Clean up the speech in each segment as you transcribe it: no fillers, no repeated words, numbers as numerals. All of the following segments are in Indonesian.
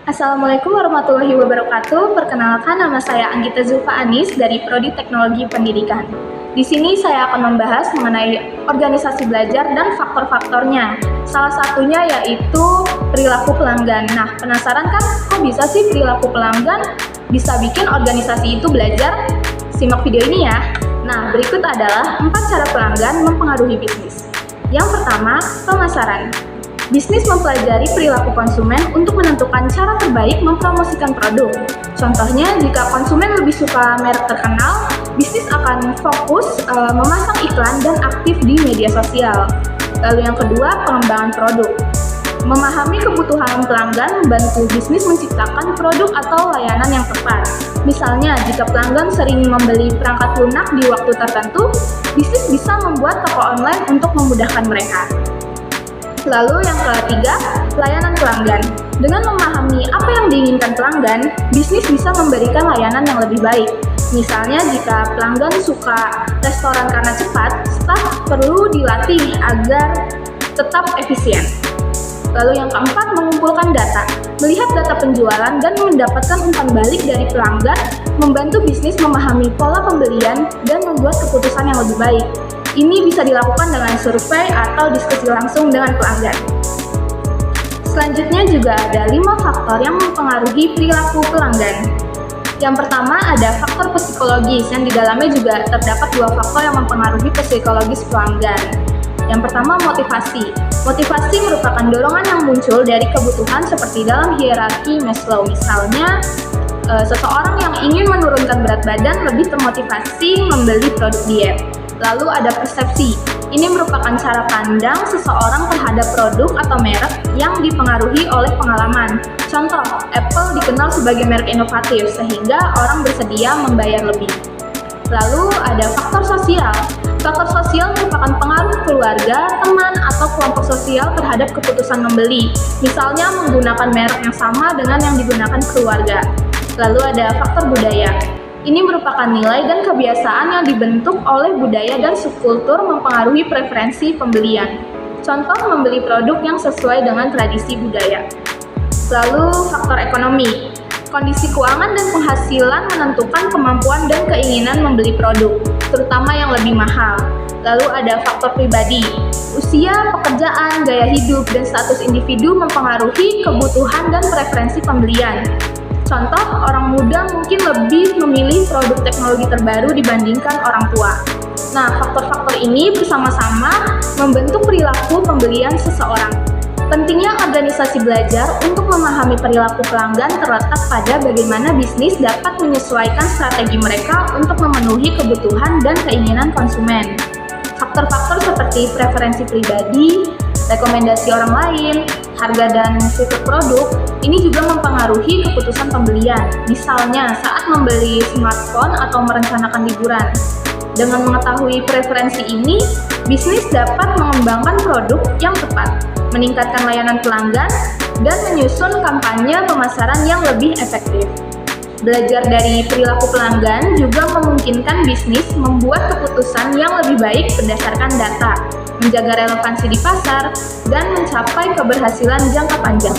Assalamualaikum warahmatullahi wabarakatuh. Perkenalkan, nama saya Anggita Zulfa Anis dari Prodi Teknologi Pendidikan. Di sini saya akan membahas mengenai organisasi belajar dan faktor-faktornya. Salah satunya yaitu perilaku pelanggan. Nah, penasaran kan kok bisa sih perilaku pelanggan bisa bikin organisasi itu belajar? Simak video ini ya. Nah, berikut adalah 4 cara pelanggan mempengaruhi bisnis. Yang pertama, pemasaran. Bisnis mempelajari perilaku konsumen untuk menentukan cara terbaik mempromosikan produk. Contohnya, jika konsumen lebih suka merek terkenal, bisnis akan fokus memasang iklan dan aktif di media sosial. Lalu yang kedua, pengembangan produk. Memahami kebutuhan pelanggan membantu bisnis menciptakan produk atau layanan yang tepat. Misalnya, jika pelanggan sering membeli perangkat lunak di waktu tertentu, bisnis bisa membuat toko online untuk memudahkan mereka. Lalu yang ketiga, layanan pelanggan. Dengan memahami apa yang diinginkan pelanggan, bisnis bisa memberikan layanan yang lebih baik. Misalnya jika pelanggan suka restoran karena cepat, staf perlu dilatih agar tetap efisien. Lalu yang keempat, mengumpulkan data. Melihat data penjualan dan mendapatkan umpan balik dari pelanggan, membantu bisnis memahami pola pembelian dan membuat keputusan yang lebih baik. Ini bisa dilakukan dengan survei atau diskusi langsung dengan pelanggan. Selanjutnya juga ada 5 faktor yang mempengaruhi perilaku pelanggan. Yang pertama ada faktor psikologis, yang di dalamnya juga terdapat 2 faktor yang mempengaruhi psikologis pelanggan. Yang pertama, motivasi. Motivasi merupakan dorongan yang muncul dari kebutuhan seperti dalam hierarki Maslow. Misalnya, seseorang yang ingin menurunkan berat badan lebih termotivasi membeli produk diet. Lalu ada persepsi. Ini merupakan cara pandang seseorang terhadap produk atau merek yang dipengaruhi oleh pengalaman. Contoh, Apple dikenal sebagai merek inovatif sehingga orang bersedia membayar lebih. Lalu ada faktor sosial. Faktor sosial merupakan pengaruh keluarga, teman, atau kelompok sosial terhadap keputusan membeli. Misalnya menggunakan merek yang sama dengan yang digunakan keluarga. Lalu ada faktor budaya. Ini merupakan nilai dan kebiasaan yang dibentuk oleh budaya dan subkultur mempengaruhi preferensi pembelian. Contoh, membeli produk yang sesuai dengan tradisi budaya. Lalu, faktor ekonomi. Kondisi keuangan dan penghasilan menentukan kemampuan dan keinginan membeli produk, terutama yang lebih mahal. Lalu ada faktor pribadi. Usia, pekerjaan, gaya hidup, dan status individu mempengaruhi kebutuhan dan preferensi pembelian. Contoh, orang muda mungkin lebih memilih produk teknologi terbaru dibandingkan orang tua. Nah, faktor-faktor ini bersama-sama membentuk perilaku pembelian seseorang. Pentingnya organisasi belajar untuk memahami perilaku pelanggan terletak pada bagaimana bisnis dapat menyesuaikan strategi mereka untuk memenuhi kebutuhan dan keinginan konsumen. Faktor-faktor seperti preferensi pribadi, rekomendasi orang lain, harga dan fitur produk, ini juga mempengaruhi keputusan pembelian. Misalnya, saat membeli smartphone atau merencanakan liburan. Dengan mengetahui preferensi ini, bisnis dapat mengembangkan produk yang tepat, meningkatkan layanan pelanggan, dan menyusun kampanye pemasaran yang lebih efektif. Belajar dari perilaku pelanggan juga memungkinkan bisnis membuat keputusan yang lebih baik berdasarkan data, menjaga relevansi di pasar, dan mencapai keberhasilan jangka panjang.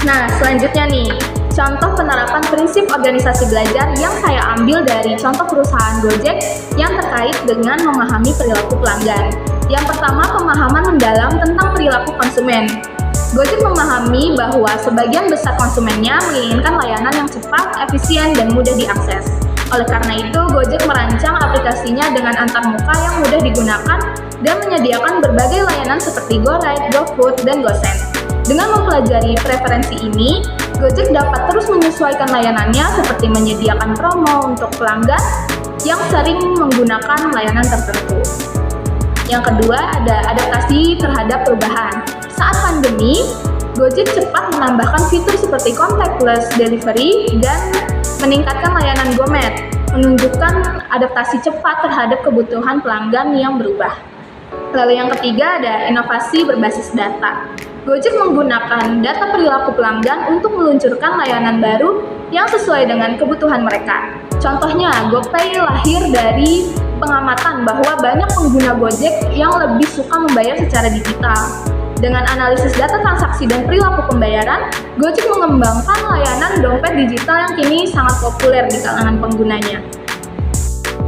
Nah, selanjutnya nih, contoh penerapan prinsip organisasi belajar yang saya ambil dari contoh perusahaan Gojek yang terkait dengan memahami perilaku pelanggan. Yang pertama, pemahaman mendalam tentang perilaku konsumen. Gojek memahami bahwa sebagian besar konsumennya menginginkan layanan yang cepat, efisien, dan mudah diakses. Oleh karena itu, Gojek merancang aplikasinya dengan antarmuka yang mudah digunakan dan menyediakan berbagai layanan seperti GoRide, GoFood, dan GoSend. Dengan mempelajari preferensi ini, Gojek dapat terus menyesuaikan layanannya seperti menyediakan promo untuk pelanggan yang sering menggunakan layanan tertentu. Yang kedua, ada adaptasi terhadap perubahan. Saat pandemi, Gojek cepat menambahkan fitur seperti contactless delivery dan meningkatkan layanan GoMed, menunjukkan adaptasi cepat terhadap kebutuhan pelanggan yang berubah. Lalu yang ketiga ada inovasi berbasis data. Gojek menggunakan data perilaku pelanggan untuk meluncurkan layanan baru yang sesuai dengan kebutuhan mereka. Contohnya, GoPay lahir dari pengamatan bahwa banyak pengguna Gojek yang lebih suka membayar secara digital. Dengan analisis data transaksi dan perilaku pembayaran, Gojek mengembangkan layanan dompet digital yang kini sangat populer di kalangan penggunanya.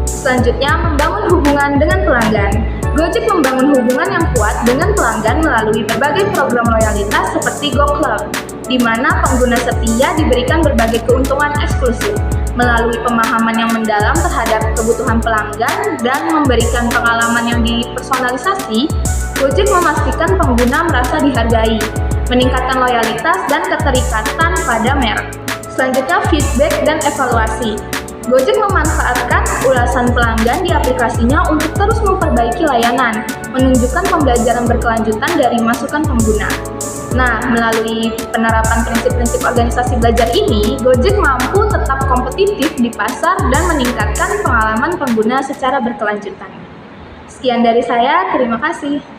Selanjutnya, membangun hubungan dengan pelanggan. Gojek membangun hubungan yang kuat dengan pelanggan melalui berbagai program loyalitas seperti GoClub, di mana pengguna setia diberikan berbagai keuntungan eksklusif. Melalui pemahaman yang mendalam terhadap kebutuhan pelanggan dan memberikan pengalaman yang dipersonalisasi, Gojek memastikan pengguna merasa dihargai, meningkatkan loyalitas dan keterikatan pada merek. Selanjutnya, feedback dan evaluasi. Gojek memanfaatkan ulasan pelanggan di aplikasinya untuk terus memperbaiki layanan, menunjukkan pembelajaran berkelanjutan dari masukan pengguna. Nah, melalui penerapan prinsip-prinsip organisasi belajar ini, Gojek mampu tetap kompetitif di pasar dan meningkatkan pengalaman pengguna secara berkelanjutan. Sekian dari saya, terima kasih.